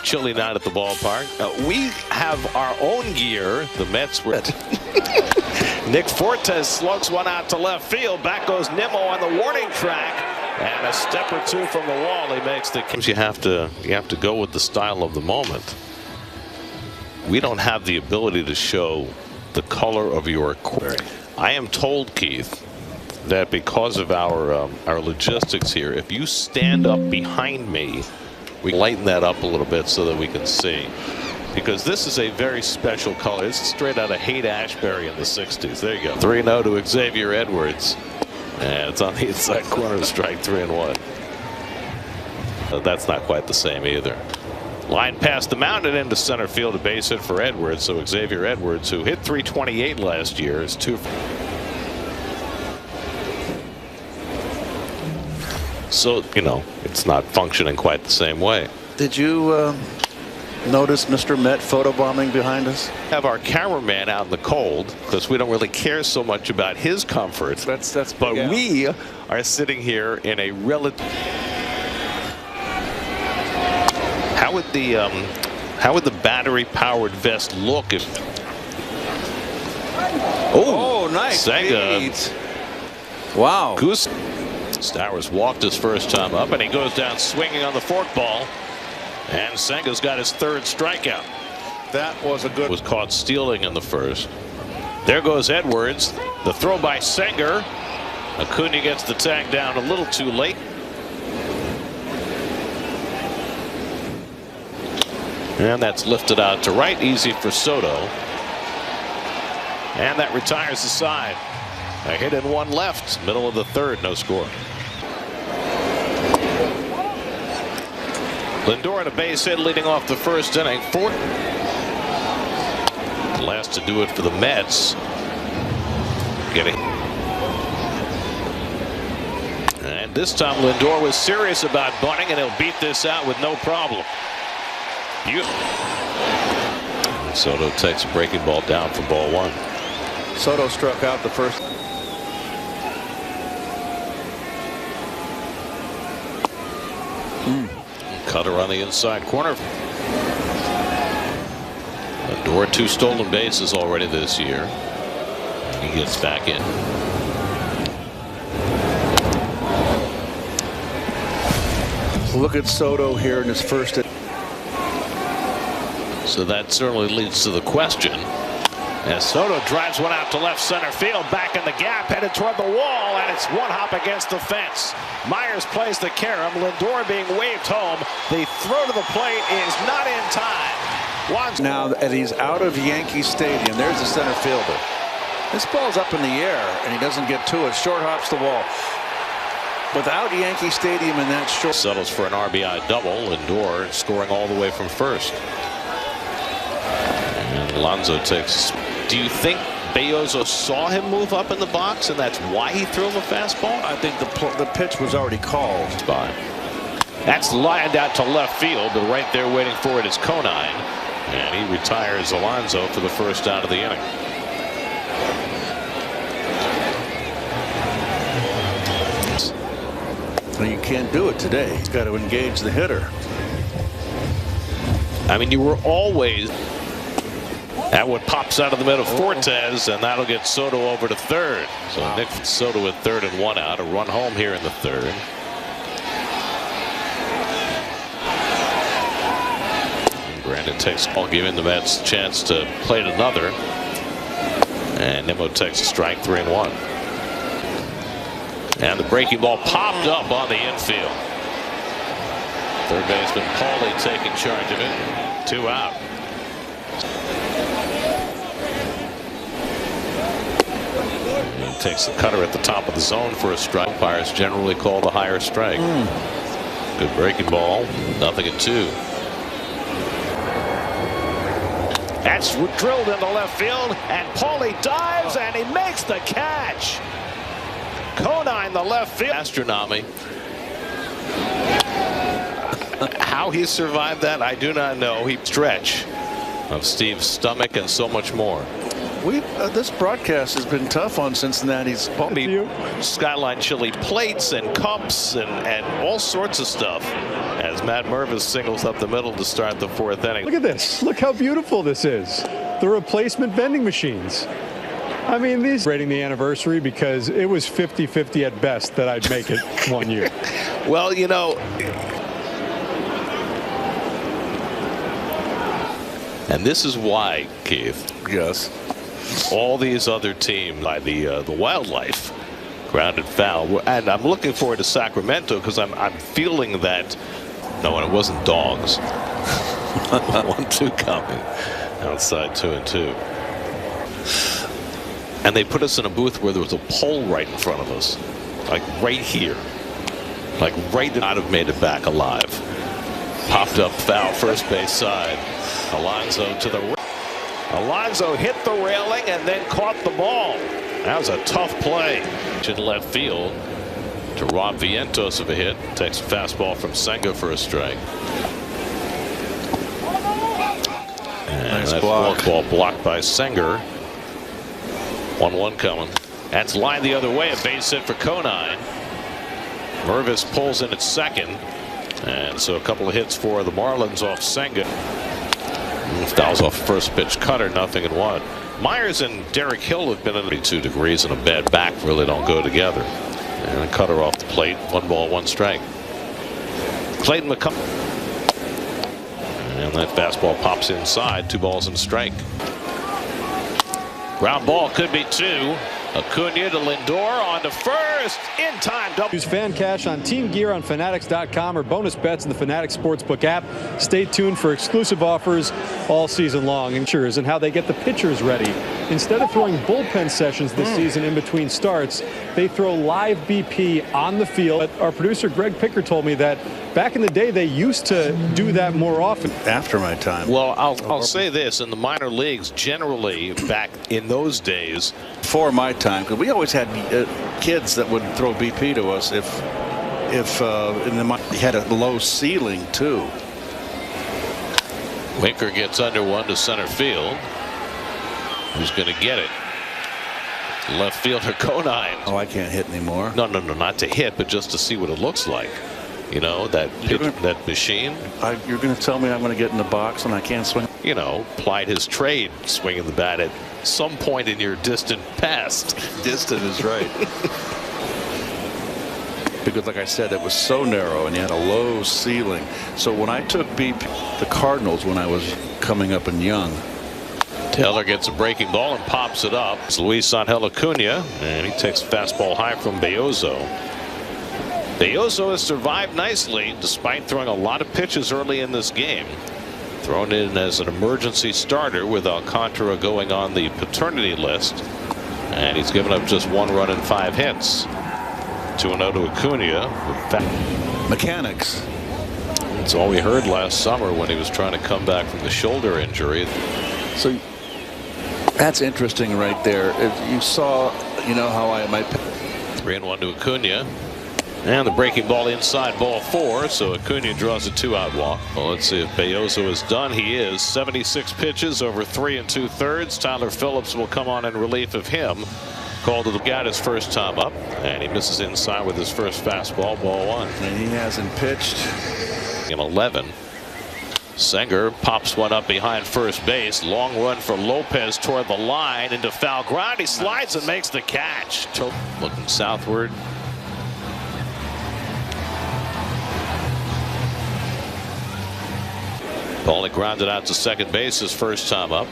Chilly night at the ballpark. We have our own gear. The Mets were. Nick Fortes slugs one out to left field. Back goes Nimmo on the warning track, and a step or two from the wall, he makes the. You have to go with the style of the moment. We don't have the ability to show the color of your court. I am told, Keith, that because of our logistics here, if you stand up behind me, we lighten that up a little bit so that we can see. Because this is a very special color. It's straight out of Haight-Ashbury in the 60s. There you go. 3-0 to Xavier Edwards. And it's on the inside corner, strike 3-1. That's not quite the same either. Line past the mound and into center field, a base hit for Edwards. So Xavier Edwards, who hit .328 last year, is 2. So, you know, it's not functioning quite the same way. Did you notice Mr. Met photobombing behind us? Have our cameraman out in the cold because we don't really care so much about his comfort. But we are sitting here in a relative. How would the battery-powered vest look if? Oh, nice. Senga. Wow. Goose. Stowers walked his first time up, and he goes down swinging on the forkball. And Senga's got his 3rd strikeout. That was a good. Was caught stealing in the first. There goes Edwards. The throw by Senga. Acuna gets the tag down a little too late. And that's lifted out to right, easy for Soto. And that retires the side. A hit and one left, middle of the 3rd, no score. Lindor on a base hit leading off the 1st inning. Last to do it for the Mets. And this time Lindor was serious about bunting, and he'll beat this out with no problem. Soto takes a breaking ball down for ball 1. Soto struck out the first. Cutter on the inside corner. Lindor 2 stolen bases already this year. He gets back in. Look at Soto here in his first. So that certainly leads to the question. As Soto drives one out to left center field, back in the gap, headed toward the wall, and it's one hop against the fence. Myers plays the carom. Lindor being waved home. The throw to the plate is not in time. Now that he's out of Yankee Stadium, there's the center fielder. This ball's up in the air, and he doesn't get to it. Short hops the wall. Without Yankee Stadium in that short. Settles for an RBI double. Lindor scoring all the way from first. And Alonso takes. Do you think Belloso saw him move up in the box, and that's why he threw him a fastball? I think the pitch was already called. That's lined out to left field, but right there waiting for it is Conine, and he retires Alonso for the first out of the inning. Well, you can't do it today. He's got to engage the hitter. I mean, you were always. That one pops out of the middle, Fortes, and that'll get Soto over to 3rd. So Nick Soto at 3rd and 1 out. A run home here in the 3rd. And Brandon takes ball, giving the Mets a chance to play it another. And Nimmo takes a strike, 3-1. And the breaking ball popped up on the infield. 3rd baseman Paulie taking charge of it. 2 out. He takes the cutter at the top of the zone for a strike. Umpires generally call the higher strike. Good breaking ball. 0-2. That's drilled into left field, and Paulie dives, and he makes the catch. Conine, the left field. Astronomy. How he survived that, I do not know. He stretch of Steve's stomach and so much more. This broadcast has been tough on Cincinnati's ball. Skyline Chili plates and cups and all sorts of stuff. as Matt Mervis singles up the middle to start the 4th inning. Look at this. Look how beautiful this is. The replacement vending machines. I mean, these rating the anniversary because it was 50-50 at best that I'd make it one year. Well, you know, and this is why, Keith. Yes. All these other teams by the wildlife grounded foul, and I'm looking forward to Sacramento because I'm feeling that. No, and it wasn't dogs. 1-2 coming outside 2-2. And they put us in a booth where there was a pole right in front of us, like right here, like right. Not have made it back alive. Popped up foul, first base side. Alonso to the. Alonso hit the railing and then caught the ball. That was a tough play. To left field to rob Vientos of a hit. Takes a fastball from Senga for a strike. And nice that block. ball blocked by Senga. 1-1 coming. That's lined the other way. A base hit for Conine. Mervis pulls in at second. And so a couple of hits for the Marlins off Senga. Fouls off first pitch cutter, 0-1. Myers and Derek Hill have been in 32 degrees and a bad back really don't go together. And a cutter off the plate. 1 ball, 1 strike. Clayton McCullum. And that fastball pops inside. 2 balls and a strike. Ground ball could be 2. Acuna to Lindor on to first. In time. Use fan cash on team gear on fanatics.com or bonus bets in the Fanatics Sportsbook app. Stay tuned for exclusive offers all season long. And how they get the pitchers ready. Instead of throwing bullpen sessions this season in between starts, they throw live BP on the field. Our producer Greg Picker told me that back in the day they used to do that more often. After my time. Well, I'll say this. In the minor leagues, generally back in those days. Before my time, because we always had kids that would throw BP to us if in the he had a low ceiling too. Winker gets under one to center field. Who's going to get it? Left fielder Conine. Oh, I can't hit anymore. No, not to hit, but just to see what it looks like. You know, that that machine. You're going to tell me I'm going to get in the box and I can't swing? You know, plied his trade swinging the bat at some point in your distant past. Distant is right. Because like I said, it was so narrow and you had a low ceiling. So when I took BP, the Cardinals, when I was coming up and young. Taylor gets a breaking ball and pops it up. It's Luis Angel Acuna, and he takes a fastball high from Belloso. Belloso has survived nicely despite throwing a lot of pitches early in this game. Thrown in as an emergency starter with Alcantara going on the paternity list. And he's given up just 1 run and 5 hits. 2-0 to Acuna. Mechanics. That's all we heard last summer when he was trying to come back from the shoulder injury. So that's interesting right there. You saw, you know, how I might. 3-1 to Acuna. And the breaking ball inside, ball 4. So Acuna draws a 2-out walk. Well, let's see if Belloso is done. He is. 76 pitches over 3 2/3. Tyler Phillips will come on in relief of him. Called to the guy his first time up, and he misses inside with his first fastball, ball 1. And he hasn't pitched in 11. Senga pops one up behind first base. Long run for Lopez toward the line into foul ground. He slides and makes the catch. Looking southward. Paulie grounded out to second base his first time up.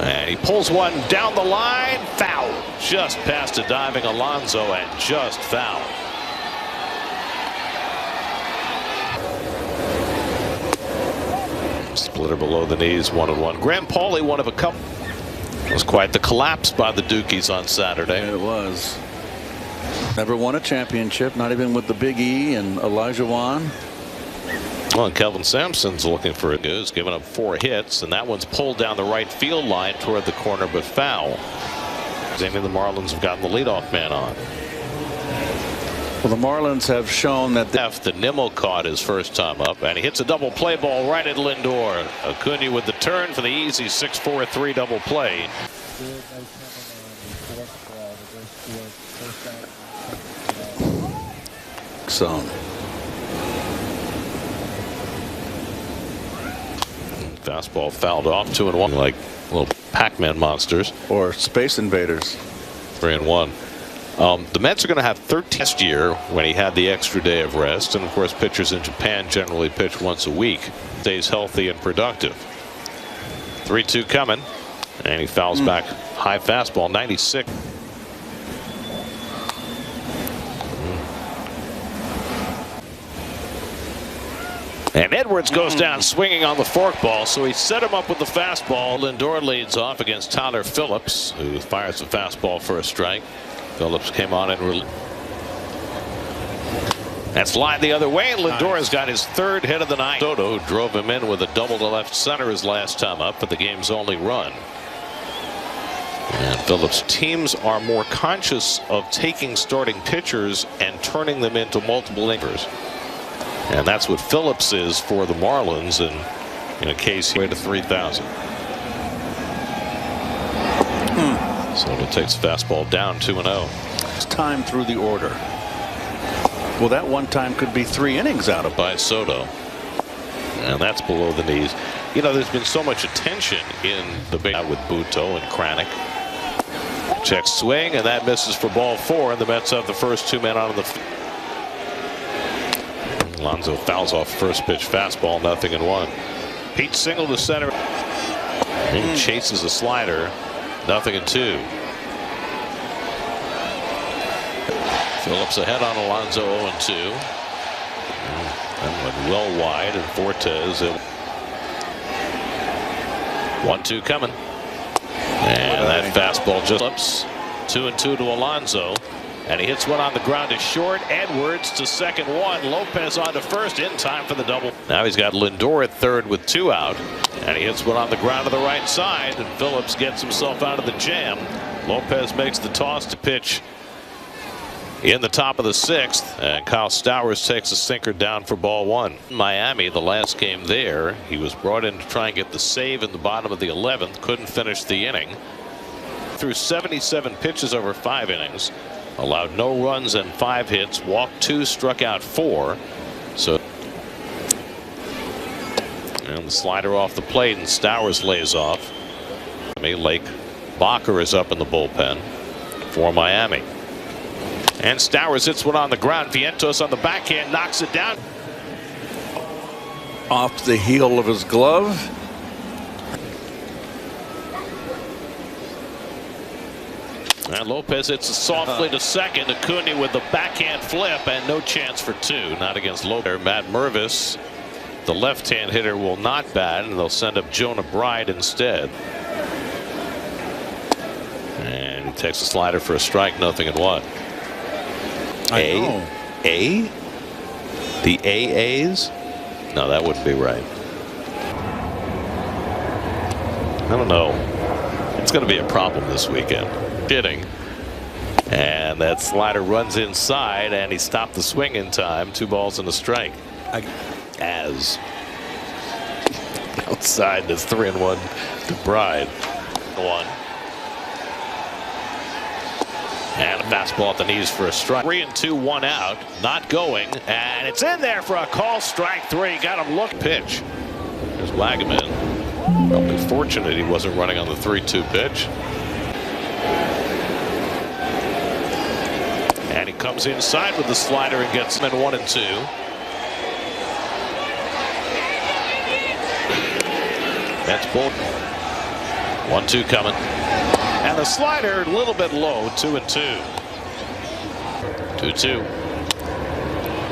And he pulls one down the line. Foul. Just past a diving Alonso and just foul. Splitter below the knees, 1-1. Graham Paulie, one of a couple. It was quite the collapse by the Dukies on Saturday. It was. Never won a championship, not even with the Big E and Elijah Wan. Well, and Kelvin Sampson's looking for a goose, giving up 4 hits, and that one's pulled down the right field line toward the corner, but foul. Amy, the Marlins have gotten the leadoff man on. Well, the Marlins have shown that the Nimmo caught his first time up, and he hits a double play ball right at Lindor. Acuna with the turn for the easy 6-4-3 double play. Zone. Fastball fouled off, 2-1, like little Pac-Man monsters. Or Space Invaders. 3-1. The Mets are going to have 13 last year when he had the extra day of rest. And of course, pitchers in Japan generally pitch once a week. Stays healthy and productive. 3-2 coming. And he fouls back high fastball, 96. And Edwards goes down swinging on the forkball, so he set him up with the fastball. Lindor leads off against Tyler Phillips, who fires the fastball for a strike. Phillips came on and that's lined the other way. Lindor has got his third hit of the night. Soto, who drove him in with a double to left center his last time up for the game's only run. And Phillips, teams are more conscious of taking starting pitchers and turning them into multiple innings. And that's what Phillips is for the Marlins, and in a case way to 3,000. Soto takes fastball down, 2-0. It's time through the order. Well, that one time could be 3 innings out of by Soto. And that's below the knees. You know, there's been so much attention in the big with Buto and Kranick. Check swing, and that misses for ball 4, and the Mets have the first 2 men out of the field. Alonso fouls off first pitch fastball, 0-1. Pete single to center. He chases a slider, 0-2. Phillips ahead on Alonso, 0-2. And went well wide, and Fortes. 1-2 coming. And that fastball just ups. 2-2 to Alonso. And he hits one on the ground to short. Edwards to second, 1. Lopez on to first in time for the double. Now he's got Lindor at third with 2 out. And he hits one on the ground to the right side. And Phillips gets himself out of the jam. Lopez makes the toss to pitch in the top of the 6th. And Kyle Stowers takes a sinker down for ball 1. Miami, the last game there, he was brought in to try and get the save in the bottom of the 11th. Couldn't finish the inning. Threw 77 pitches over 5 innings. Allowed no runs and 5 hits, walked 2, struck out 4. So, and the slider off the plate, and Stowers lays off. Lake Bacher is up in the bullpen for Miami. And Stowers hits one on the ground. Vientos on the backhand knocks it down. off the heel of his glove. And Lopez hits it softly to second. Acuna with the backhand flip, and no chance for 2. Not against Lopez. Matt Mervis, the left-hand hitter, will not bat, and they'll send up Jonah Bride instead. And he takes a slider for a strike, 0-1. A? The AAs? No, that wouldn't be right. I don't know. It's going to be a problem this weekend. Hitting, and that slider runs inside, and he stopped the swing in time. 2 balls and a strike. As outside, that's 3-1 to Bride. 1. And a fastball at the knees for a strike. 3-2, 1 out, not going, and it's in there for a call. Strike 3. Got him look. Pitch. There's Wagaman. Probably fortunate he wasn't running on the 3-2 pitch. And he comes inside with the slider and gets him in 1-2. That's both. 1-2 coming. And the slider a little bit low, 2-2. 2-2.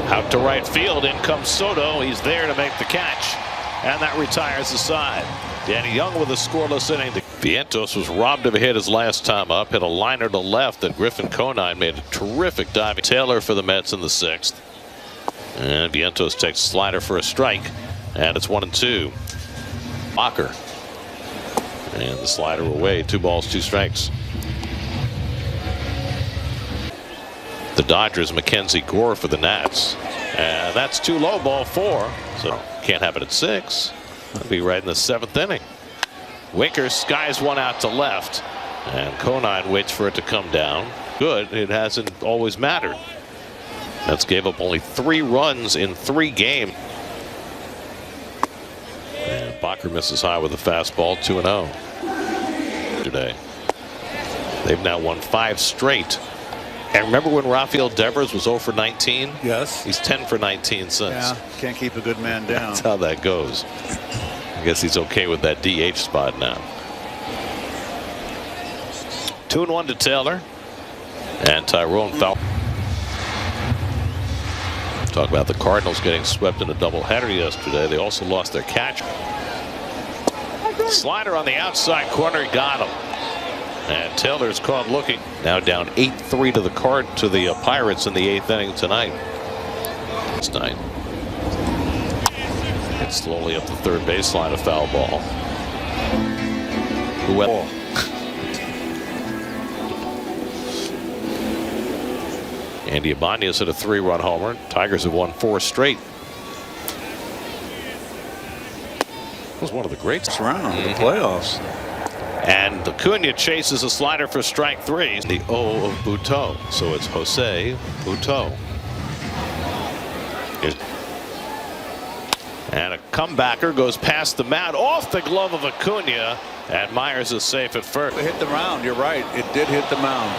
Out to right field. In comes Soto. He's there to make the catch. And that retires the side. Danny Young with a scoreless inning. Vientos was robbed of a hit his last time up. Hit a liner to left that Griffin Conine made a terrific dive. Taylor for the Mets in the 6th. And Vientos takes a slider for a strike. And it's 1-2. Bacher. And the slider away. 2 balls, 2 strikes. The Dodgers, Mackenzie Gore for the Nats. And that's too low, ball 4. So can't have it at 6. That'll be right in the 7th inning. Winker skies one out to left, and Conine waits for it to come down. Good. It hasn't always mattered. Mets gave up only 3 runs in 3 games. And Bakker misses high with a fastball, 2-0 today. They've now won 5 straight. And remember when Rafael Devers was 0 for 19? Yes. He's 10 for 19 since. Yeah, can't keep a good man down. That's how that goes. I guess he's okay with that DH spot now. 2-1 to Taylor. And Tyrone foul. Talk about the Cardinals getting swept in a doubleheader yesterday. They also lost their catcher. Slider on the outside corner, got him. And Taylor's caught looking. Now down 8-3 to the Pirates in the 8th inning tonight. This night. It's slowly up the third baseline, a foul ball. Andy Ibanez hit a 3-run homer. Tigers have won 4 straight. It was one of the greats round the playoffs. And Acuna chases a slider for strike 3. The O of Buteau. So it's Jose Buteau. And a comebacker goes past the mound off the glove of Acuna. And Myers is safe at first. It hit the mound. You're right. It did hit the mound.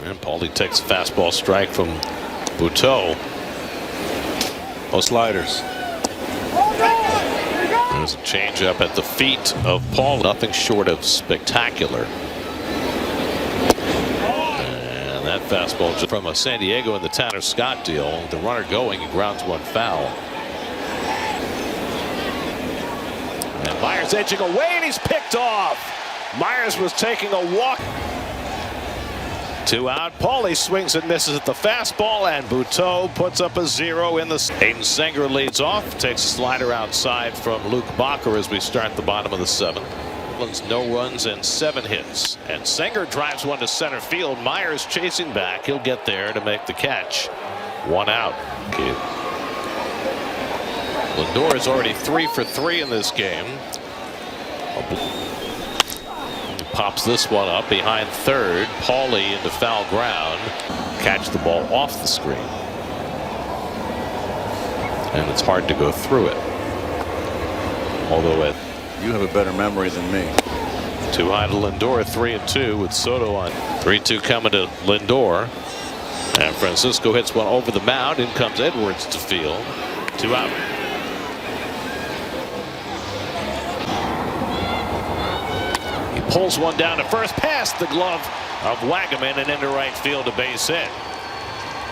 And Paulie takes a fastball strike from Buteau. Oh, sliders. There's a changeup at the feet of Paul. Nothing short of spectacular. And that fastball just from a San Diego in the Tanner Scott deal. The runner going, he grounds one foul. And Myers edging away, and he's picked off. Myers was taking a walk. 2 out. Paulie swings and misses at the fastball, and Buteau puts up a 0 in the. Hayden Senger leads off, takes a slider outside from Luke Bakker as we start the bottom of the 7th. Marlins no runs and 7 hits, and Senger drives one to center field. Myers chasing back. He'll get there to make the catch. 1 out. Lindor is already 3 for 3 in this game. Pops this one up behind third. Paulie into foul ground. Catch the ball off the screen. And it's hard to go through it. Although you have a better memory than me. Too high to Lindor, 3-2 with Soto on. 3-2 coming to Lindor. And Francisco hits one over the mound. In comes Edwards to field. 2 out. Pulls one down to first, past the glove of Wagaman and into right field, a base hit.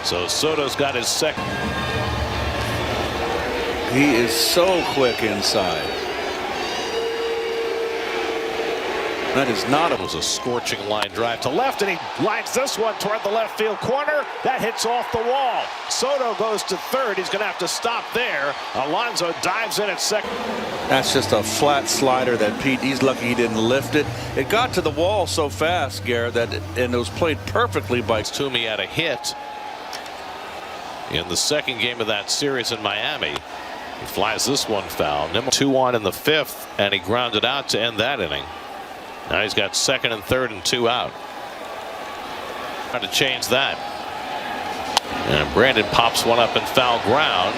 So Soto's got his second. He is so quick inside. That is not It was a scorching line drive to left, and he lines this one toward the left field corner. That hits off the wall. Soto goes to third. He's going to have to stop there. Alonso dives in at second. That's just a flat slider that Pete, he's lucky he didn't lift it. It got to the wall so fast, Garrett, and it was played perfectly by Toomey had a hit in the second game of that series in Miami. He flies this one foul. 2 on in the 5th, and he grounded out to end that inning. Now he's got second and third and 2 out. Trying to change that. And Brandon pops one up in foul ground.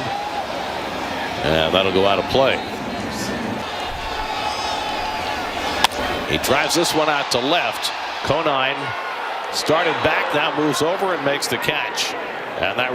And that'll go out of play. He drives this one out to left. Conine started back, now moves over and makes the catch. And that